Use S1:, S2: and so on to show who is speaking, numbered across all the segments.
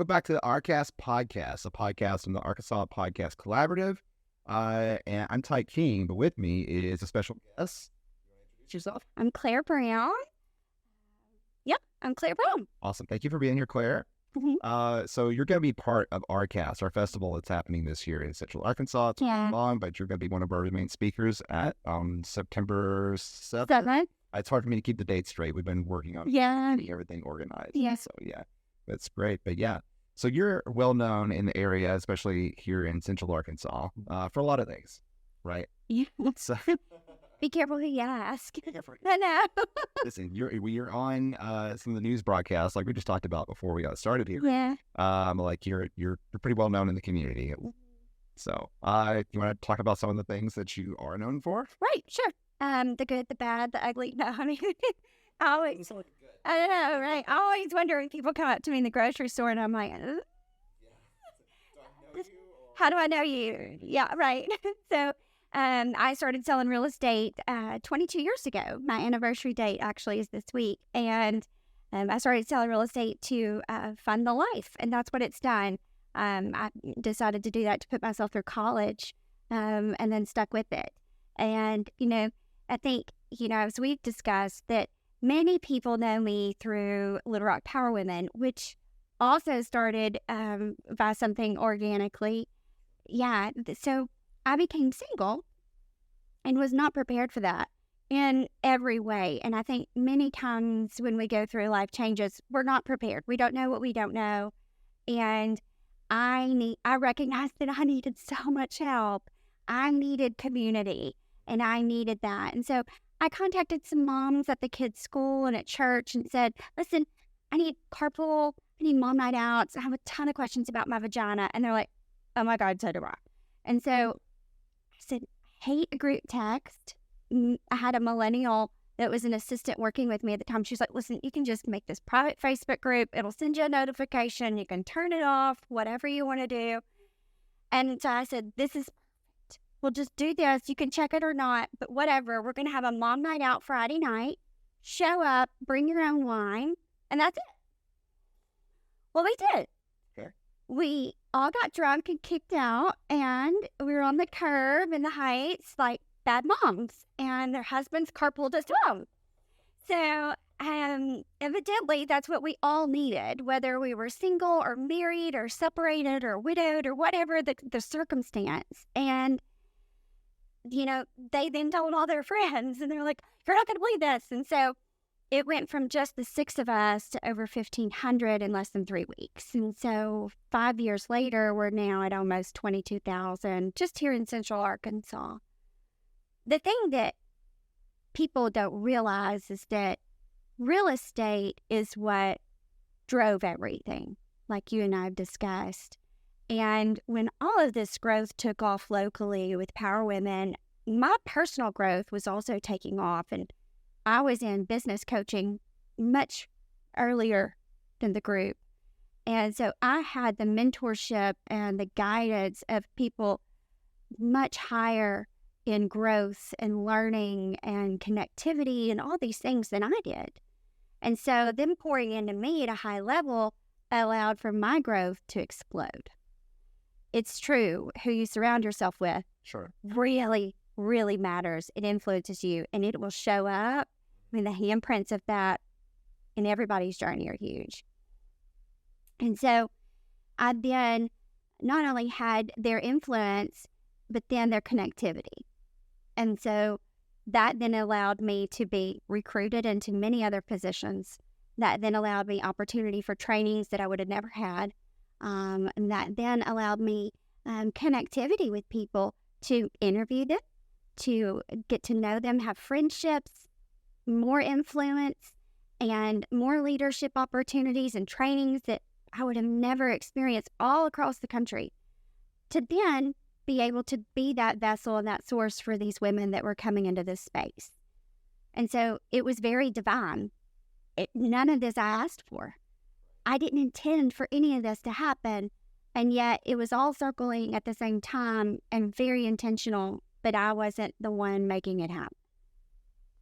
S1: welcome back to the ARKAST Podcast, a podcast from the Arkansas Podcast Collaborative. And I'm Ty King, but with me is a special guest. You want to introduce yourself?
S2: I'm Claire Brown. Yep, I'm Claire Brown.
S1: Awesome. Thank you for being here, Claire. So you're going to be part of ARKAST, our festival that's happening this year in Central Arkansas. It's long, but you're going to be one of our main speakers at September 7th. It's hard for me to keep the dates straight. We've been working on getting everything organized.
S2: Yes.
S1: So, that's great. But so you're well known in the area, especially here in Central Arkansas, for a lot of things, right?
S2: Yeah.
S1: So,
S2: be careful who you ask. I know.
S1: Listen, you're on some of the news broadcasts, like we just talked about before we got started here.
S2: Yeah.
S1: Like you're pretty well known in the community. So, you want to talk about some of the things that you are known for?
S2: Right. Sure. The good, the bad, the ugly. No, I mean, I know, right? I always wonder when people come up to me in the grocery store and I'm like, how do I know you? Yeah, right. So I started selling real estate 22 years ago. My anniversary date actually is this week. And I started selling real estate to fund the life. And that's what it's done. I decided to do that to put myself through college and then stuck with it. And, I think, as we've discussed, that many people know me through Little Rock Power Women, which also started by something organically. Yeah, so I became single and was not prepared for that in every way. And I think many times when we go through life changes, we're not prepared. We don't know what we don't know. And I recognized that I needed so much help. I needed community. And I needed that. And so I contacted some moms at the kids' school and at church and said, listen, I need carpool. I need mom night outs. I have a ton of questions about my vagina. And they're like, oh my God, so do I. And so I said, I hate a group text. I had a millennial that was an assistant working with me at the time. She's like, listen, you can just make this private Facebook group. It'll send you a notification. You can turn it off, whatever you want to do. And so I said, this is we'll just do this. You can check it or not, but whatever. We're going to have a mom night out Friday night. Show up, bring your own wine, and that's it. Well, we did.
S1: Okay.
S2: We all got drunk and kicked out, and we were on the curb in the Heights like bad moms, and their husbands carpooled us home. So evidently, that's what we all needed, whether we were single or married or separated or widowed or whatever the circumstance. And they then told all their friends, and they're like, you're not going to believe this. And so it went from just the 6 of us to over 1,500 in less than 3 weeks. And so 5 years later, we're now at almost 22,000 just here in Central Arkansas. The thing that people don't realize is that real estate is what drove everything, like you and I have discussed. And when all of this growth took off locally with Power Women, my personal growth was also taking off. And I was in business coaching much earlier than the group. And so I had the mentorship and the guidance of people much higher in growth and learning and connectivity and all these things than I did. And so them pouring into me at a high level allowed for my growth to explode. It's true. Who you surround yourself with really, really matters. It influences you, and it will show up. I mean, the handprints of that in everybody's journey are huge. And so I've been not only had their influence, but then their connectivity. And so that then allowed me to be recruited into many other positions. That then allowed me opportunity for trainings that I would have never had. And that then allowed me connectivity with people to interview them, to get to know them, have friendships, more influence, and more leadership opportunities and trainings that I would have never experienced all across the country, to then be able to be that vessel and that source for these women that were coming into this space. And so it was very divine. None of this I asked for. I didn't intend for any of this to happen, and yet it was all circling at the same time and very intentional, but I wasn't the one making it happen.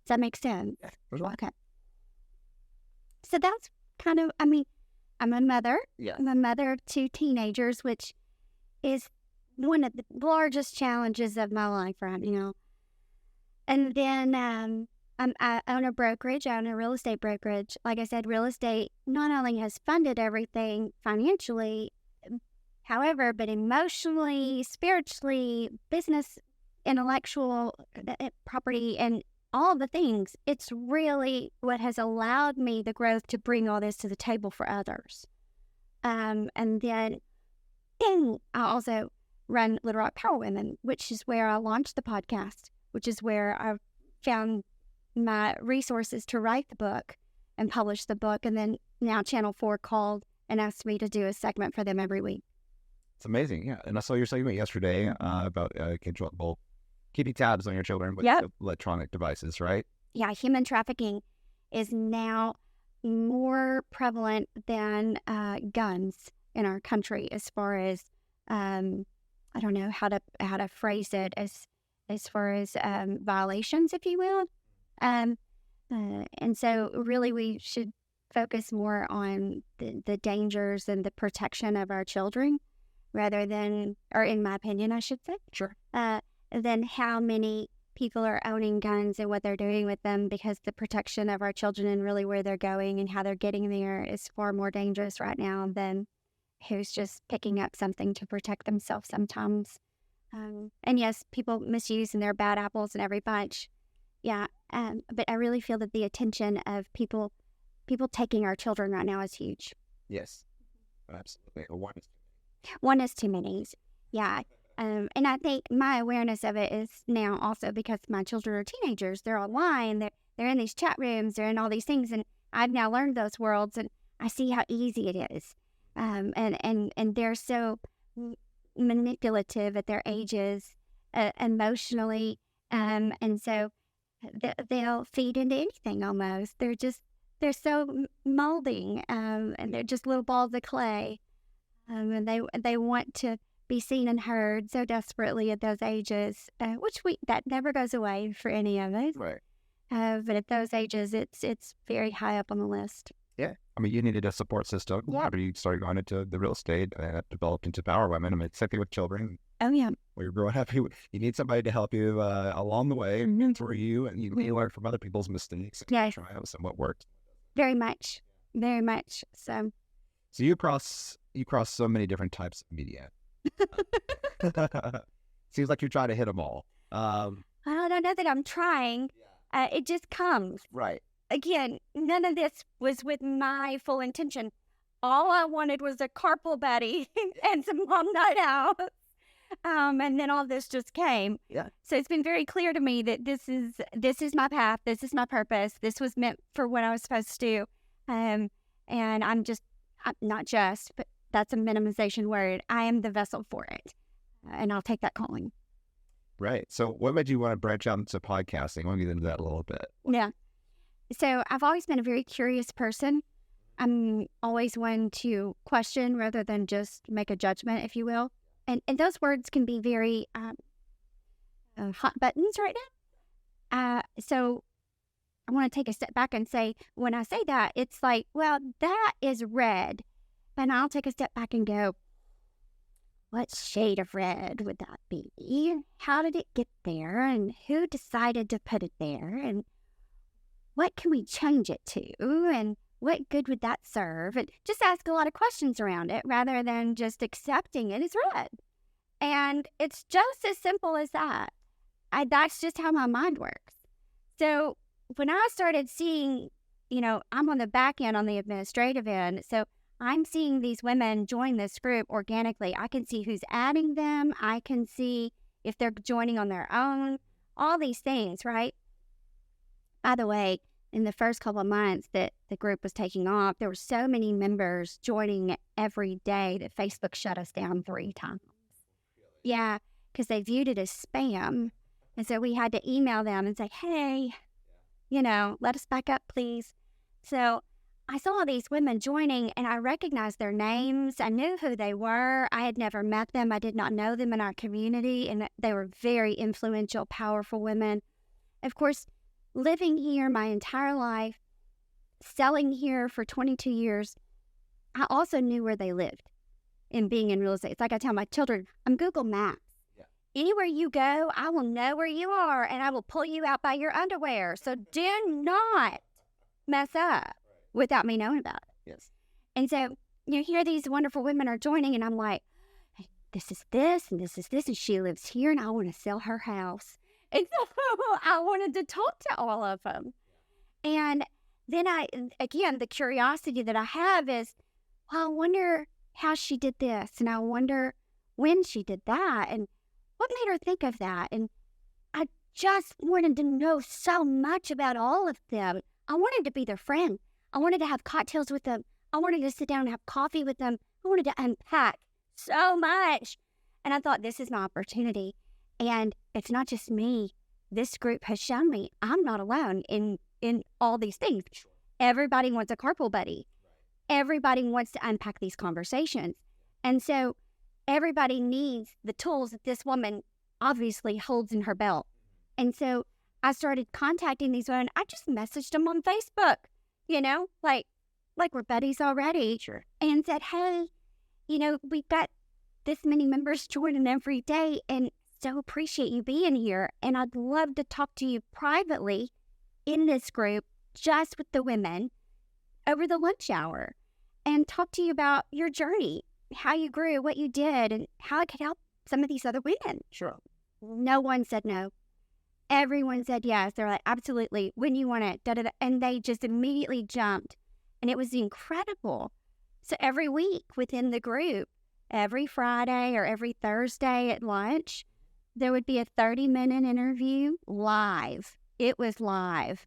S2: Does that make sense?
S1: Yeah.
S2: Okay. So that's kind of, I'm a mother.
S1: Yeah.
S2: I'm a mother of 2 teenagers, which is one of the largest challenges of my life right now. And then I own a brokerage. I own a real estate brokerage. Like I said, real estate not only has funded everything financially, however, but emotionally, spiritually, business, intellectual, property, and all the things. It's really what has allowed me the growth to bring all this to the table for others. And then I also run Little Rock Power Women, which is where I launched the podcast, which is where I found my resources to write the book and publish the book. And then now Channel 4 called and asked me to do a segment for them every week.
S1: It's amazing. Yeah. And I saw your segment yesterday about keeping tabs on your children with electronic devices, right?
S2: Yeah. Human trafficking is now more prevalent than guns in our country as far as, I don't know how to phrase it, as far as violations, if you will. And so really we should focus more on the dangers and the protection of our children rather than, or in my opinion, I should say.
S1: Sure.
S2: Than how many people are owning guns and what they're doing with them, because the protection of our children and really where they're going and how they're getting there is far more dangerous right now than who's just picking up something to protect themselves sometimes. And yes, people misuse and they're bad apples in every bunch. Yeah. But I really feel that the attention of people taking our children right now is huge.
S1: Yes, absolutely.
S2: One is too many. Yeah. And I think my awareness of it is now also because my children are teenagers. They're online. They're in these chat rooms. They're in all these things. And I've now learned those worlds, and I see how easy it is. And they're so manipulative at their ages, emotionally. And so they'll feed into anything almost. They're so molding, and they're just little balls of clay. And they want to be seen and heard so desperately at those ages, which that never goes away for any of us.
S1: Right.
S2: But at those ages, it's very high up on the list.
S1: Yeah. I mean, you needed a support system after you started going into the real estate and developed into Power Women. I mean, it's same thing with children.
S2: Oh, yeah.
S1: When you're growing up, you need somebody to help you along the way, mentor you, and you learn from other people's mistakes and triumphs and what worked.
S2: Very much. Very much. So
S1: you cross so many different types of media. Seems like you're trying to hit them all.
S2: I don't know that I'm trying. It just comes.
S1: Right.
S2: Again, none of this was with my full intention. All I wanted was a carpool buddy and some mom night out. And then all this just came.
S1: Yeah.
S2: So it's been very clear to me that this is my path. This is my purpose. This was meant for what I was supposed to do. And I'm not just, but that's a minimization word. I am the vessel for it. And I'll take that calling.
S1: Right. So what made you want to branch out into podcasting? I want to get into that a little bit.
S2: Yeah. So I've always been a very curious person. I'm always one to question rather than just make a judgment, if you will. And those words can be very hot buttons right now. So I want to take a step back and say, when I say that, it's like, well, that is red. And I'll take a step back and go, what shade of red would that be? How did it get there? And who decided to put it there? And what can we change it to? And what good would that serve? And just ask a lot of questions around it rather than just accepting it as red. And it's just as simple as that. That's just how my mind works. So when I started seeing, I'm on the back end, on the administrative end. So I'm seeing these women join this group organically. I can see who's adding them. I can see if they're joining on their own, all these things, right? By the way, in the first couple of months that the group was taking off, there were so many members joining every day that Facebook shut us down 3 times. Yeah, because they viewed it as spam. And so we had to email them and say, hey, let us back up, please. So I saw these women joining and I recognized their names. I knew who they were. I had never met them. I did not know them in our community. And they were very influential, powerful women. Of course, living here my entire life, selling here for 22 years, I also knew where they lived in being in real estate. It's like I tell my children, I'm Google Maps. Yeah. Anywhere you go, I will know where you are, and I will pull you out by your underwear. So do not mess up without me knowing about it.
S1: Yes.
S2: And so, here these wonderful women are joining, and I'm like, hey, this is this, and this is this, and she lives here, and I want to sell her house. And so I wanted to talk to all of them. And then the curiosity that I have is, well, I wonder how she did this, and I wonder when she did that, and what made her think of that. And I just wanted to know so much about all of them. I wanted to be their friend. I wanted to have cocktails with them. I wanted to sit down and have coffee with them. I wanted to unpack so much. And I thought, this is my opportunity. And it's not just me. This group has shown me I'm not alone in all these things. Everybody wants a carpool buddy. Everybody wants to unpack these conversations. And so everybody needs the tools that this woman obviously holds in her belt. And so I started contacting these women. I just messaged them on Facebook, like we're buddies already.
S1: Sure.
S2: And said, hey, we've got this many members joining every day, and so appreciate you being here. And I'd love to talk to you privately in this group, just with the women, over the lunch hour, and talk to you about your journey, how you grew, what you did, and how I could help some of these other women.
S1: Sure.
S2: No one said no. Everyone said yes. They're like, absolutely, when you want it, da-da-da. And they just immediately jumped. And it was incredible. So every week within the group, every Friday or every Thursday at lunch, there would be a 30-minute interview live. It was live.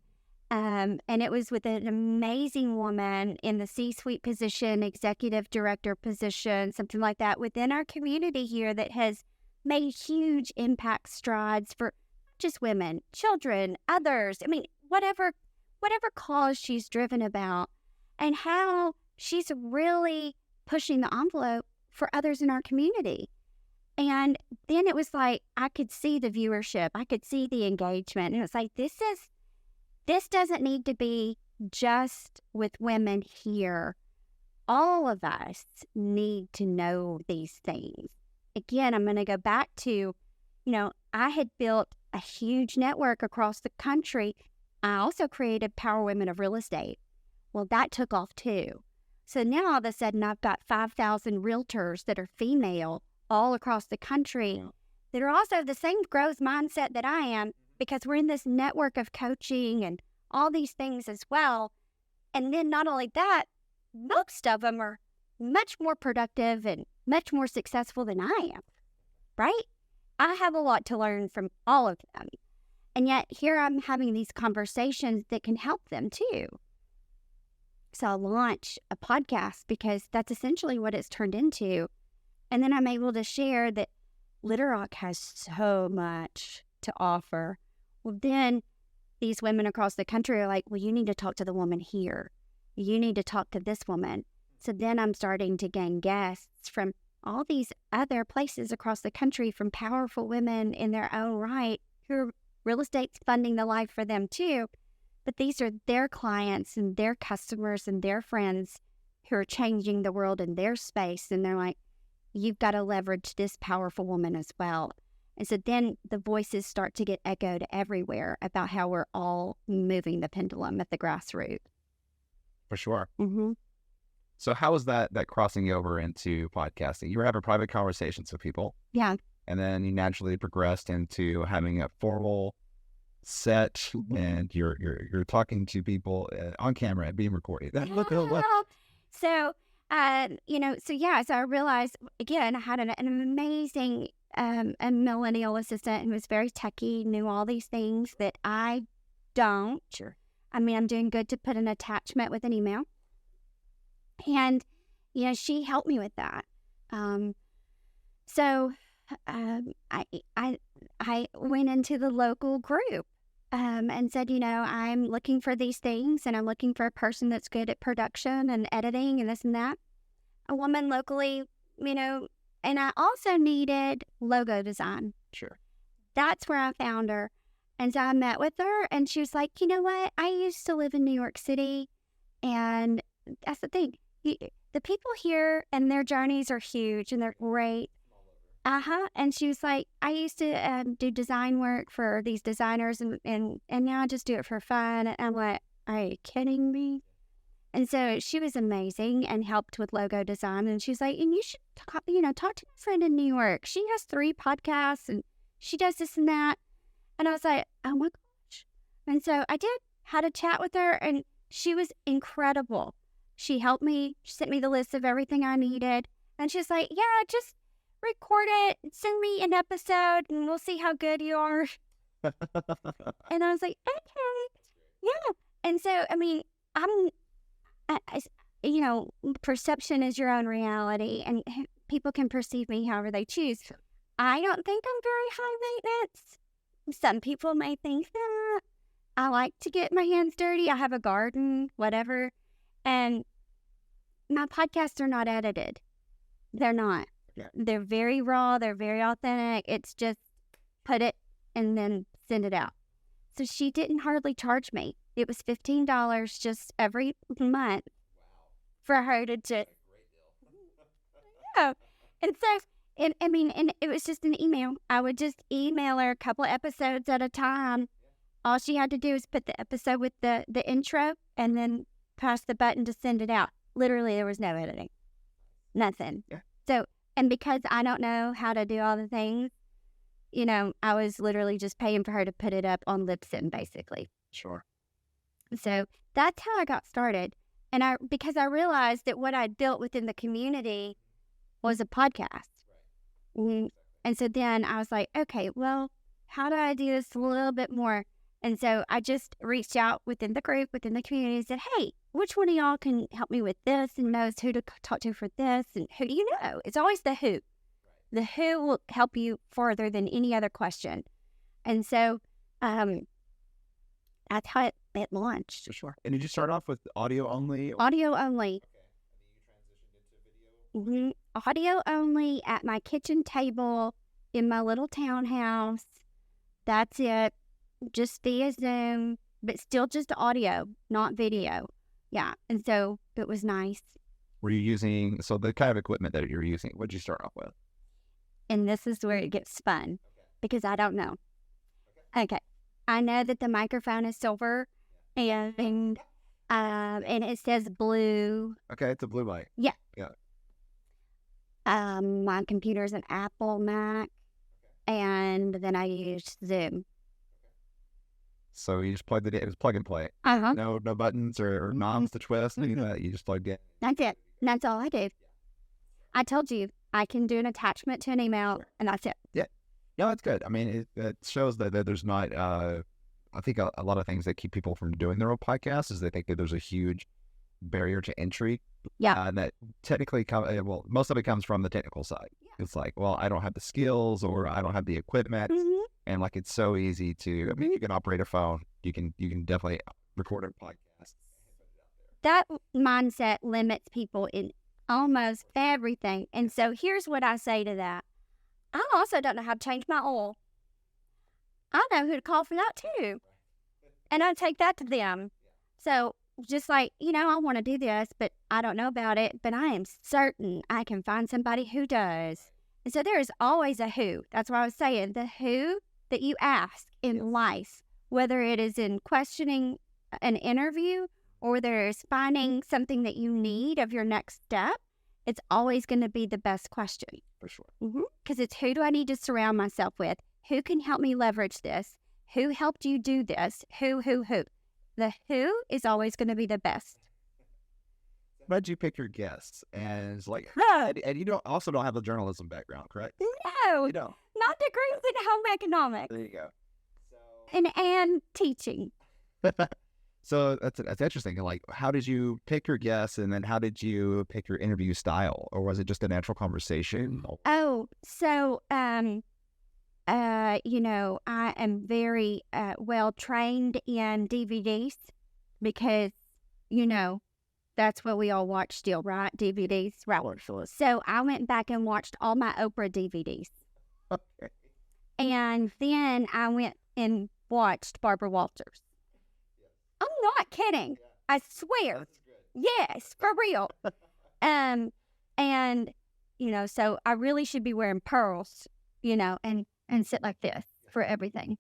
S2: And it was with an amazing woman in the C-suite position, executive director position, something like that, within our community here that has made huge impact strides for just women, children, others. I mean, whatever cause she's driven about, and how she's really pushing the envelope for others in our community. And then it was like, I could see the viewership. I could see the engagement. And it was like, this doesn't need to be just with women here. All of us need to know these things. Again, I'm going to go back to, I had built a huge network across the country. I also created Power Women of Real Estate. Well, that took off too. So now all of a sudden I've got 5,000 realtors that are female all across the country that are also the same growth mindset that I am, because we're in this network of coaching and all these things as well. And then not only that, most of them are much more productive and much more successful than I am, right? I have a lot to learn from all of them. And yet here I'm having these conversations that can help them too. So I'll launch a podcast because that's essentially what it's turned into. And then I'm able to share that Little Rock has so much to offer. Well, then these women across the country are like, well, you need to talk to the woman here. You need to talk to this woman. So then I'm starting to gain guests from all these other places across the country, from powerful women in their own right, who real estate's funding the life for them too. But these are their clients and their customers and their friends who are changing the world in their space. And they're like, you've got to leverage this powerful woman as well. And so then the voices start to get echoed everywhere about how we're all moving the pendulum at the grassroots.
S1: For sure.
S2: Mm-hmm.
S1: So how was that crossing over into podcasting? You were having private conversations with people.
S2: Yeah.
S1: And then you naturally progressed into having a formal set, and you're talking to people on camera and being recorded.
S2: So I realized, again, I had an amazing a millennial assistant who was very techie, knew all these things that I don't.
S1: Sure.
S2: I mean, I'm doing good to put an attachment with an email. And, she helped me with that. So I went into the local group and said, I'm looking for these things, and I'm looking for a person that's good at production and editing and this and that. A woman locally, and I also needed logo design.
S1: Sure.
S2: That's where I found her. And so I met with her, and she was like, you know what? I used to live in New York City, and that's the thing. the people here and their journeys are huge and they're great. And she was like, I used to do design work for these designers and now I just do it for fun. And I'm like, are you kidding me? And so she was amazing and helped with logo design. And she's like, and you should talk to my friend in New York. She has 3 podcasts and she does this and that. And I was like, oh my gosh. And so I had a chat with her and she was incredible. She helped me. She sent me the list of everything I needed. And she's like, yeah, just record it, send me an episode, and we'll see how good you are. And I was like, okay, yeah. And so, I mean, perception is your own reality, and people can perceive me however they choose. I don't think I'm very high maintenance. Some people may think that. I like to get my hands dirty. I have a garden, whatever. And my podcasts are not edited. They're not.
S1: Yeah.
S2: They're very raw. They're very authentic. It's just put it and then send it out. So she didn't hardly charge me. It was $15 just every month for her to just. Yeah. And so, and it was just an email. I would just email her a couple of episodes at a time. All she had to do was put the episode with the intro and then press the button to send it out. Literally, there was no editing. Nothing.
S1: Yeah.
S2: So, and because I don't know how to do all the things, I was literally just paying for her to put it up on Libsyn, basically.
S1: Sure.
S2: So that's how I got started. And because I realized that what I'd built within the community was a podcast. Right. And so then I was like, okay, well, how do I do this a little bit more? And so I just reached out within the group, within the community, and said, hey, which one of y'all can help me with this and knows who to talk to for this? And who do you know? It's always the who. The who will help you further than any other question. And so that's how it launched.
S1: For sure. And did you start off with audio only?
S2: Audio only.
S1: Okay. And then you transitioned into video?
S2: Audio only at my kitchen table in my little townhouse. That's it. Just via Zoom, but still just audio, not video. Yeah. And so it was nice.
S1: Were you using, so the kind of equipment that you're using, what did you start off with?
S2: And this is where it gets fun because I don't know. Okay. I know that the microphone is silver and it says blue.
S1: Okay. It's a blue light.
S2: Yeah.
S1: Yeah.
S2: My computer's an Apple Mac and then I used Zoom.
S1: So you just plugged it in. It was plug and play.
S2: Uh-huh.
S1: No buttons or knobs to twist. You just plugged in.
S2: That's it. That's all I do. I told you I can do an attachment to an email, and that's it.
S1: Yeah. No, that's good. I mean, it shows that there's not. I think a lot of things that keep people from doing their own podcast is they think that there's a huge barrier to entry.
S2: Yeah.
S1: And that technically, most of it comes from the technical side. Yeah. It's like, well, I don't have the skills or I don't have the equipment. Mm-hmm. And like, it's so easy to, I mean, you can operate a phone. You can definitely record a podcast.
S2: That mindset limits people in almost everything. And so here's what I say to that. I also don't know how to change my oil. I know who to call for that too. And I take that to them. So just like, I want to do this, but I don't know about it, but I am certain I can find somebody who does. And so there is always a who. That's what I was saying. The who that you ask in life, whether it is in questioning an interview or there's finding something that you need of your next step, it's always going to be the best question.
S1: For sure.
S2: Because it's who do I need to surround myself with? Who can help me leverage this? Who helped you do this? Who? The who is always going to be the best.
S1: How did you pick your guests? And it's like, and you also don't have a journalism background, correct?
S2: No,
S1: you don't.
S2: Not degrees in home economics.
S1: There you go.
S2: And teaching.
S1: So that's interesting. Like, how did you pick your guests, and then how did you pick your interview style, or was it just a natural conversation?
S2: Oh, so I am very well trained in DVDs because that's what we all watch still, right? DVDs, right? So I went back and watched all my Oprah DVDs.
S1: Okay.
S2: And then I went and watched Barbara Walters. I'm not kidding. I swear. Yes, for real. And, so I really should be wearing pearls, and sit like this for everything.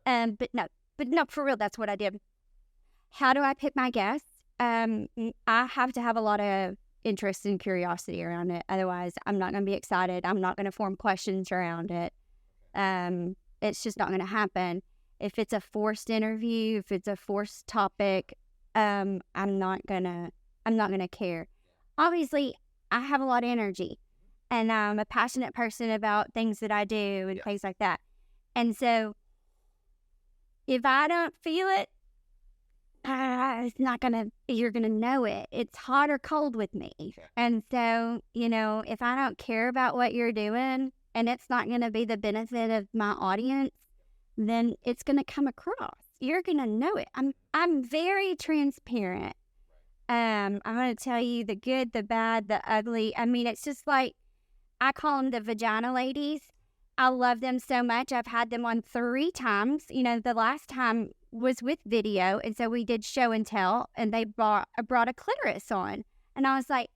S2: But no, for real, that's what I did. How do I pick my guests? I have to have a lot of interest and curiosity around it. Otherwise, I'm not going to be excited. I'm not going to form questions around it. It's just not going to happen. If it's a forced interview, if it's a forced topic, I'm not gonna care. Obviously, I have a lot of energy, and I'm a passionate person about things that I do and things like that. And so, if I don't feel it, you're gonna know it. It's hot or cold with me. Okay. And so, if I don't care about what you're doing, and it's not gonna be the benefit of my audience, then it's gonna come across. You're gonna know it. I'm very transparent. I'm gonna tell you the good, the bad, the ugly. I mean, it's just like, I call them the vagina ladies. I love them so much. I've had them on 3 times. The last time was with video, and so we did show and tell, and they brought a clitoris on, and I was like,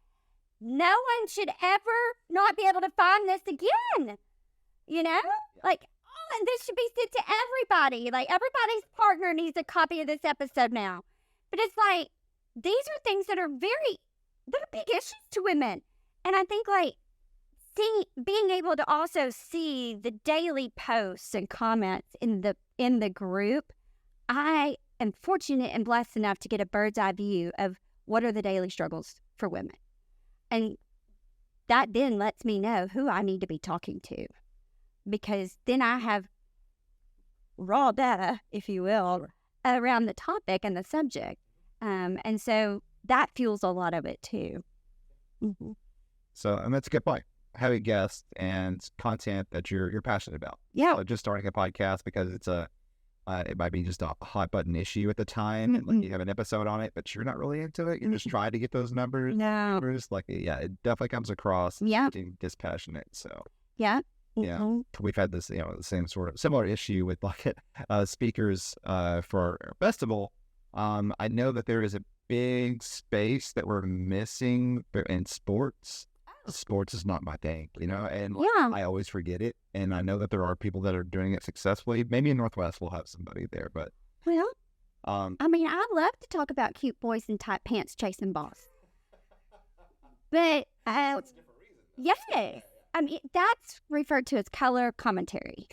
S2: no one should ever not be able to find this again. Like, and this should be sent to everybody. Like, everybody's partner needs a copy of this episode now. But it's like, these are things that are big issues to women. And I think, like, being able to also see the daily posts and comments in the group, I am fortunate and blessed enough to get a bird's eye view of what are the daily struggles for women. And that then lets me know who I need to be talking to. Because then I have raw data, if you will, around the topic and the subject. And so that fuels a lot of it too. Mm-hmm.
S1: So, and that's a good point. Having guests and content that you're passionate about.
S2: Yeah.
S1: So just starting a podcast because it might be just a hot button issue at the time.
S2: Mm-hmm.
S1: And like you have an episode on it, but you're not really into it. You're just trying to get those numbers.
S2: No.
S1: Like, it definitely comes across being dispassionate. So,
S2: yeah.
S1: Yeah,
S2: mm-hmm.
S1: We've had this, the same sort of similar issue with like speakers for our festival. I know that there is a big space that we're missing in sports. Sports is not my thing, and I always forget it. And I know that there are people that are doing it successfully. Maybe in Northwest we'll have somebody there, but
S2: I mean, I love to talk about cute boys in tight pants chasing balls, but
S1: that's a different reason.
S2: Yeah. I mean, that's referred to as color commentary.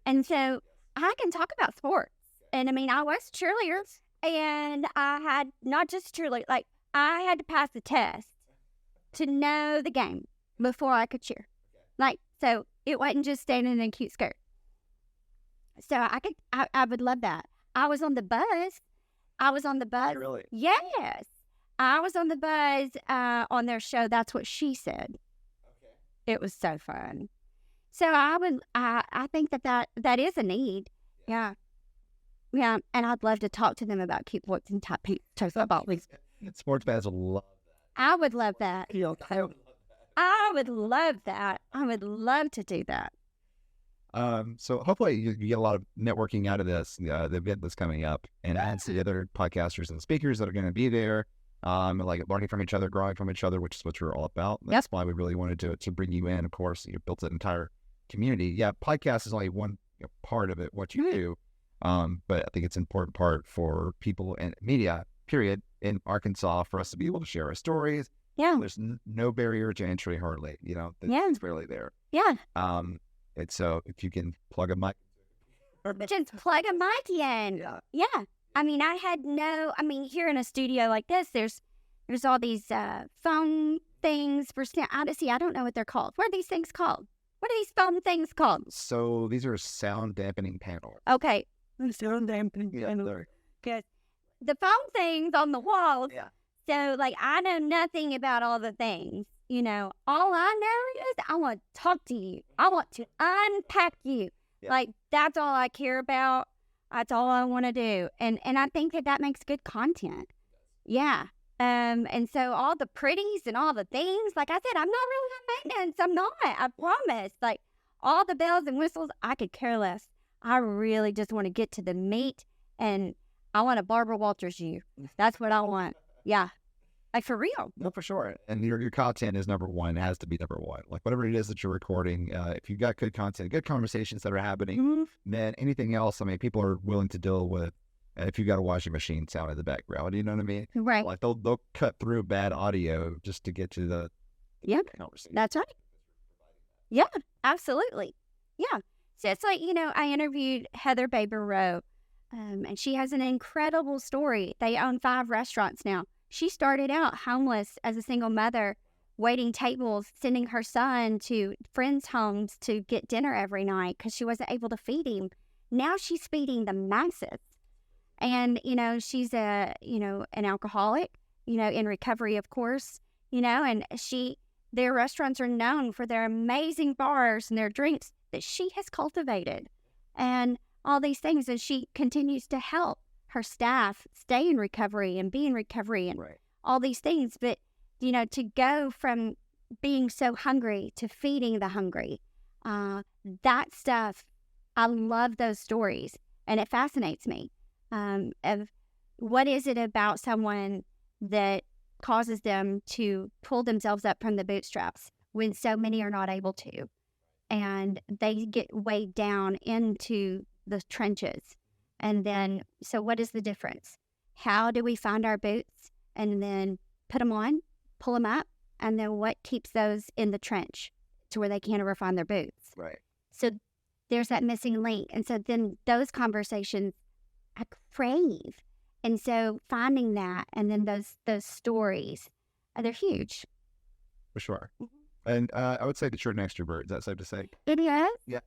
S2: And so I can talk about sports. And I mean, I was cheerleaders, and I had not just cheerleaders, like, I had to pass the test to know the game before I could cheer. Like, so it wasn't just standing in a cute skirt. So I would love that. I was on the bus.
S1: Really?
S2: Yes. I was on the bus on their show, That's What She Said. It was so fun. So I think that is a need. Yeah. Yeah. And I'd love to talk to them about cute boys and tight pants.
S1: Sports fans will love that.
S2: I would love that. I would love that. I would love to do that.
S1: So hopefully you get a lot of networking out of this, the event that's coming up, and add to the other podcasters and speakers that are going to be there. Like learning from each other, growing from each other, which is what you're all about. That's why we really wanted to bring you in. Of course, you built an entire community. Yeah, podcast is only one part of it, what you do. But I think it's an important part for people and media, period, in Arkansas for us to be able to share our stories.
S2: Yeah.
S1: There's no barrier to entry hardly, it's really there.
S2: Yeah.
S1: And so if you can plug a mic.
S2: Just plug a mic in. Yeah. I mean, here in a studio like this, there's all these phone things for I don't know what they're called. What are these things called? What are these phone things called?
S1: So these are sound dampening panels.
S2: Okay. Sound dampening panels. Good. The phone things on the walls.
S1: Yeah.
S2: So, like, I know nothing about all the things. All I know is I want to talk to you. I want to unpack you. Yeah. Like, that's all I care about. That's all I want to do. And I think that makes good content. Yeah. And so all the pretties and all the things, like I said, I'm not really high maintenance. I'm not. I promise. Like, all the bells and whistles, I could care less. I really just want to get to the meat, and I want a Barbara Walters you. That's what I want. Yeah. Like, for real.
S1: No, for sure. And your content is number one. It has to be number one. Like whatever it is that you're recording, if you've got good content, good conversations that are happening, then anything else, I mean, people are willing to deal with. If you've got a washing machine sound in the background, you know what I mean?
S2: Right.
S1: Like they'll cut through bad audio just to get to the conversation.
S2: That's right. Yeah, absolutely. Yeah. So it's like, I interviewed Heather Baber Rowe, and she has an incredible story. They own 5 restaurants now. She started out homeless as a single mother, waiting tables, sending her son to friends' homes to get dinner every night because she wasn't able to feed him. Now she's feeding the masses. And, she's an alcoholic, in recovery, of course, and their restaurants are known for their amazing bars and their drinks that she has cultivated and all these things. And she continues to help her staff stay in recovery and be in recovery and all these things. But, to go from being so hungry to feeding the hungry, that stuff, I love those stories. And it fascinates me of what is it about someone that causes them to pull themselves up from the bootstraps when so many are not able to. And they get weighed down into the trenches. And then, so what is the difference? How do we find our boots and then put them on, pull them up, and then what keeps those in the trench to where they can't ever find their boots?
S1: Right.
S2: So there's that missing link. And so then those conversations I crave. And so finding that and then those stories, they're huge.
S1: For sure. And I would say that you're an extrovert. Is that safe to say?
S2: It is?
S1: Yeah.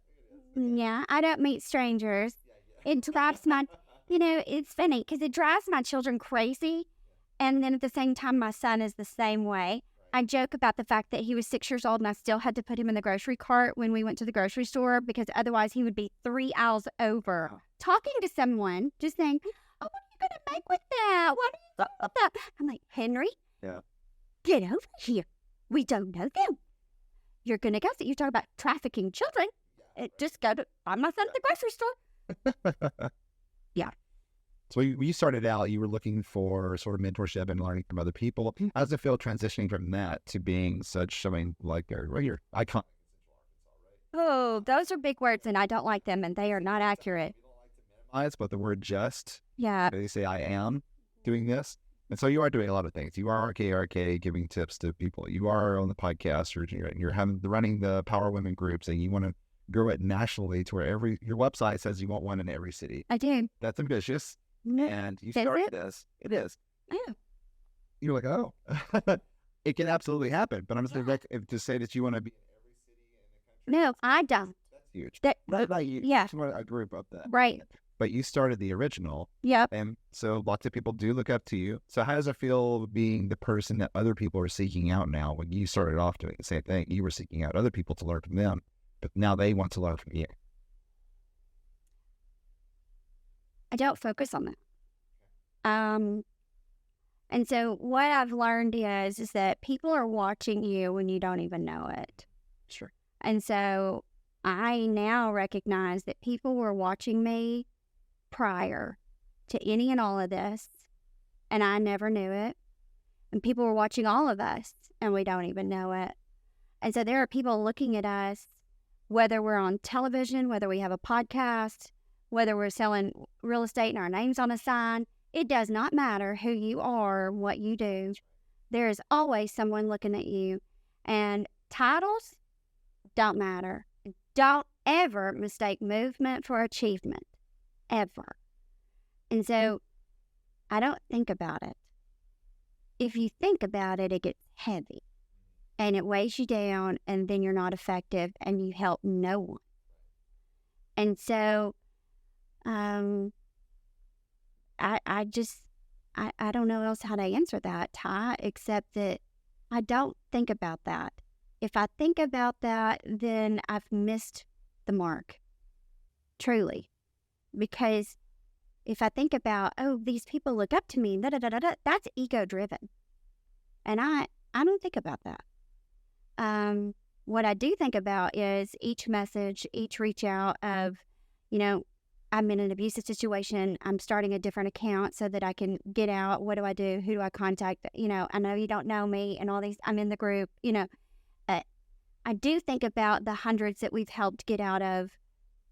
S2: Yeah, I don't meet strangers. It drives my, it's funny because it drives my children crazy. And then at the same time, my son is the same way. I joke about the fact that he was 6 years old and I still had to put him in the grocery cart when we went to the grocery store because otherwise he would be 3 aisles over talking to someone, just saying, oh, what are you going to make with that? What are you doing with that? I'm like, Henry, get over here. We don't know them. You're going to go. So you talk about trafficking children. Just go to, I'm my son at the grocery store. Yeah.
S1: So when you started out, you were looking for sort of mentorship and learning from other people. How does it feel transitioning from that to being such, like a regular icon?
S2: Oh, those are big words and I don't like them and they are not accurate.
S1: But the word just.
S2: Yeah.
S1: They say, I am doing this. And so you are doing a lot of things. You are RK, giving tips to people. You are on the podcast, or you're running the Power Women groups, and you want to grow it nationally to where your website says you want one in every city.
S2: I do.
S1: That's ambitious. And you started this. It is.
S2: Yeah.
S1: You're like, oh, it can absolutely happen. But I'm just to say that you want to be in every city in the country.
S2: No, I don't.
S1: That's huge. What about you?
S2: Yeah.
S1: A group of that.
S2: Right.
S1: But you started the original.
S2: Yep.
S1: And so lots of people do look up to you. So how does it feel being the person that other people are seeking out now? When you started off doing the same thing, you were seeking out other people to learn from them, but now they want to learn from you.
S2: I don't focus on that. And so what I've learned is that people are watching you when you don't even know it.
S1: Sure.
S2: And so I now recognize that people were watching me prior to any and all of this, and I never knew it. And people were watching all of us, and we don't even know it. And so there are people looking at us, whether we're on television, whether we have a podcast, whether we're selling real estate and our name's on a sign. It does not matter who you are, what you do. There is always someone looking at you. And titles don't matter. Don't ever mistake movement for achievement. Ever. And so I don't think about it. If you think about it, it gets heavy. And it weighs you down, and then you're not effective, and you help no one. And so I don't know else how to answer that, Ty, except that I don't think about that. If I think about that, then I've missed the mark. Truly. Because if I think about, oh, these people look up to me, that's ego-driven. And I don't think about that. What I do think about is each message, each reach out of, I'm in an abusive situation. I'm starting a different account so that I can get out. What do I do? Who do I contact? I know you don't know me and all these. I'm in the group. I do think about the hundreds that we've helped get out of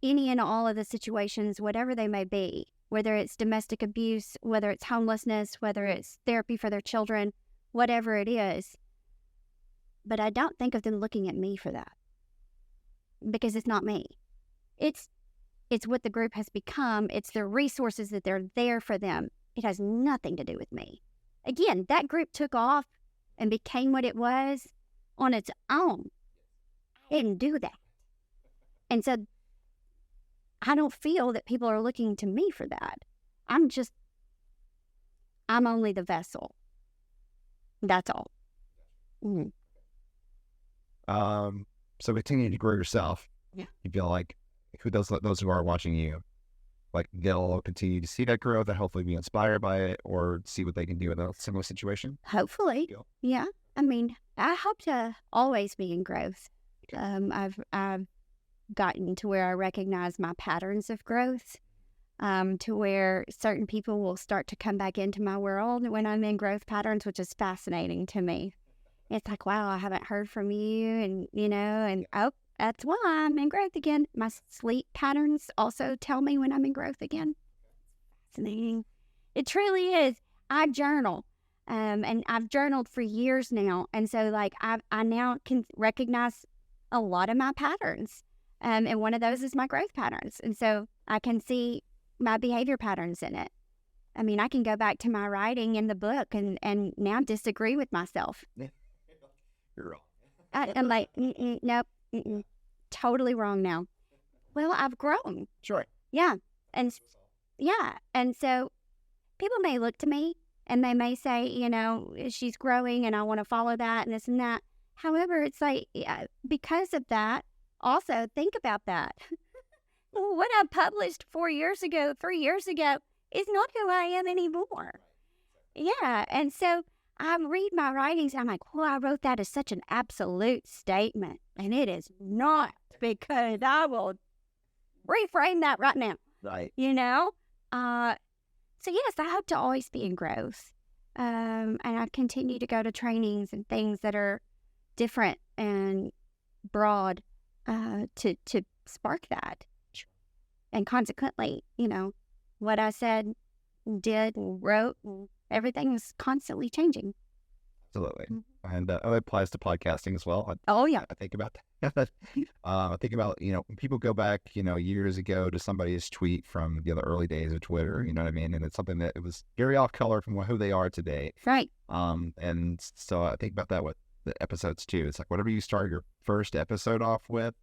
S2: any and all of the situations, whatever they may be, whether it's domestic abuse, whether it's homelessness, whether it's therapy for their children, whatever it is. But I don't think of them looking at me for that, because it's not me. It's what the group has become. It's the resources that they're there for them. It has nothing to do with me. Again, that group took off and became what it was on its own. I didn't do that. And so I don't feel that people are looking to me for that. I'm only the vessel. That's all. Mm-hmm.
S1: So continue to grow yourself.
S2: Yeah.
S1: You feel like those who are watching you, like they'll continue to see that growth and hopefully be inspired by it or see what they can do in a similar situation?
S2: Hopefully. Yeah. I mean, I hope to always be in growth. I've gotten to where I recognize my patterns of growth, to where certain people will start to come back into my world when I'm in growth patterns, which is fascinating to me. It's like, wow, I haven't heard from you, and that's why I'm in growth again. My sleep patterns also tell me when I'm in growth again. Fascinating. It truly is. I journal, and I've journaled for years now, and so like I now can recognize a lot of my patterns, and one of those is my growth patterns, and so I can see my behavior patterns in it. I mean, I can go back to my writing in the book and now disagree with myself.
S1: You're wrong.
S2: I'm like, nope, totally wrong now. Well, I've grown.
S1: Sure.
S2: Yeah. And so people may look to me and they may say, she's growing and I want to follow that and this and that. However, it's like, because of that, also think about that. What I published 4 years ago, 3 years ago is not who I am anymore. Yeah. And so I read my writings, I'm like, well, I wrote that as such an absolute statement. And it is not, because I will reframe that right now.
S1: Right.
S2: So yes, I hope to always be in growth. And I continue to go to trainings and things that are different and broad to spark that.
S1: Sure.
S2: And consequently, what I said, did, and wrote, and everything is constantly changing.
S1: Absolutely. And it applies to podcasting as well.
S2: Oh, yeah.
S1: I think about that. I think about, when people go back, years ago to somebody's tweet from the early days of Twitter, you know what I mean? And it's something that it was very off color from who they are today.
S2: Right.
S1: And so I think about that with the episodes too. It's like, whatever you start your first episode off with,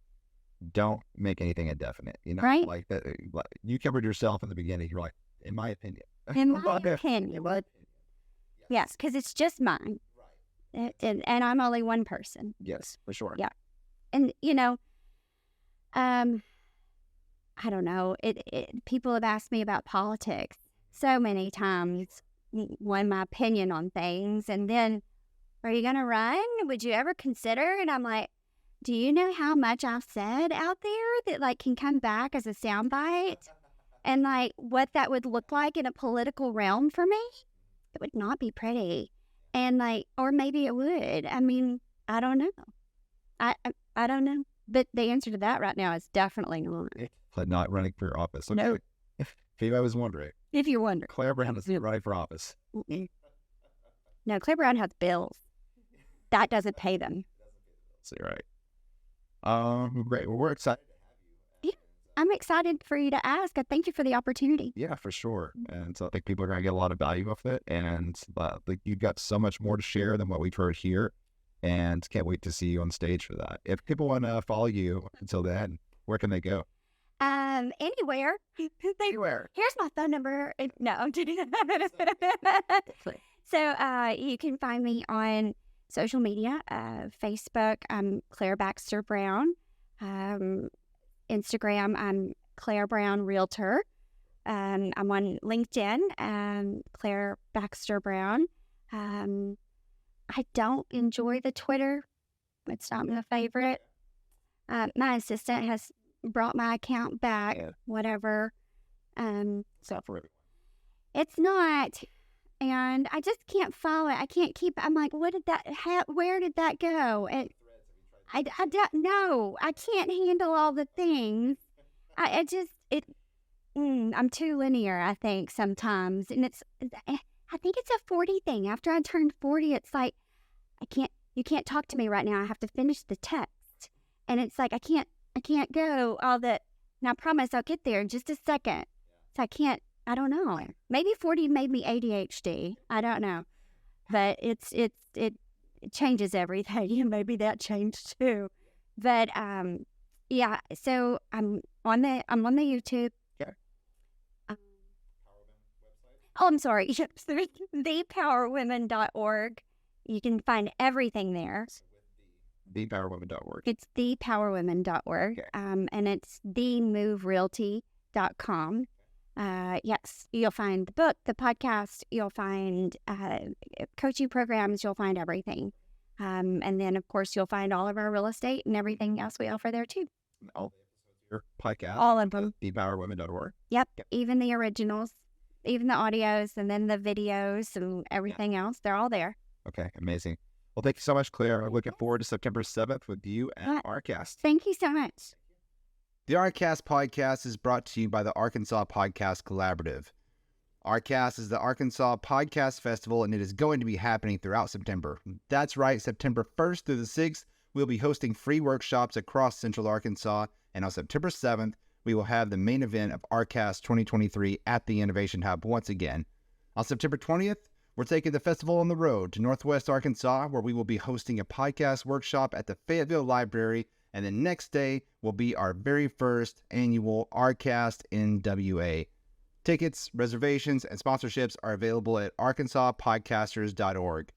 S1: don't make anything indefinite,
S2: Right.
S1: Like that. You covered yourself in the beginning. You're like, in my opinion.
S2: In my opinion. Yes, because it's just mine.
S1: Right.
S2: And I'm only one person.
S1: Yes, for sure.
S2: Yeah. And, I don't know. People have asked me about politics so many times, want my opinion on things. And then, are you going to run? Would you ever consider? And I'm like, do you know how much I've said out there that can come back as a soundbite? And what that would look like in a political realm for me? It would not be pretty. And or maybe it would. I mean, I don't know. I don't know. But the answer to that right now is definitely not.
S1: But not running for office. Okay.
S2: No.
S1: If anybody was wondering.
S2: If you're wondering.
S1: Claire Brown is running for office.
S2: No, Claire Brown has bills. That doesn't pay them.
S1: So you're right. Great. Well, we're excited.
S2: Yeah, I'm excited for you to ask. I thank you for the opportunity.
S1: Yeah, for sure. And so I think people are going to get a lot of value off it. And you've got so much more to share than what we've heard here. And can't wait to see you on stage for that. If people want to follow you until then, where can they go?
S2: Anywhere.
S1: Anywhere.
S2: Here's my phone number. No, I'm kidding. So you can find me on social media, Facebook, I'm Claire Baxter Brown. Instagram, I'm Claire Brown Realtor. I'm on LinkedIn, Claire Baxter Brown. I don't enjoy the Twitter. It's not my favorite. My assistant has brought my account back, whatever.
S1: It's not for everyone.
S2: It's not. And I just can't follow it. I can't keep, I'm like, where did that go? And I don't know. I can't handle all the things. I'm too linear, I think, sometimes. And I think it's a 40 thing. After I turned 40, it's like, you can't talk to me right now. I have to finish the text. And it's like, I can't go all that. And I promise I'll get there in just a second. So I don't know. Maybe 40 made me ADHD. I don't know. But it changes everything. Maybe that changed too. But yeah, so I'm on the YouTube.
S1: Yeah.
S2: I'm sorry. thepowerwomen.org. You can find everything there.
S1: Thepowerwomen.org.
S2: It's thepowerwomen.org.
S1: Okay.
S2: And it's themoverealty.com. Yes, you'll find the book, the podcast, you'll find coaching programs, you'll find everything. And then, of course, you'll find all of our real estate and everything else we offer there, too.
S1: All the episodes of your podcast.
S2: All of them.
S1: Thepowerwomen.org.
S2: Yep. Even the originals, even the audios, and then the videos and everything else. They're all there.
S1: Okay, amazing. Well, thank you so much, Claire. I'm looking forward to September 7th with you at ARKAST.
S2: Thank you so much.
S3: The ARKAST Podcast is brought to you by the Arkansas Podcast Collaborative. ARKAST is the Arkansas Podcast Festival, and it is going to be happening throughout September. That's right, September 1st through the 6th, we'll be hosting free workshops across Central Arkansas, and on September 7th, we will have the main event of ARKAST 2023 at the Innovation Hub once again. On September 20th, we're taking the festival on the road to Northwest Arkansas, where we will be hosting a podcast workshop at the Fayetteville Library, and the next day will be our very first annual ARKAST NWA. Tickets, reservations, and sponsorships are available at arkansaspodcasters.org.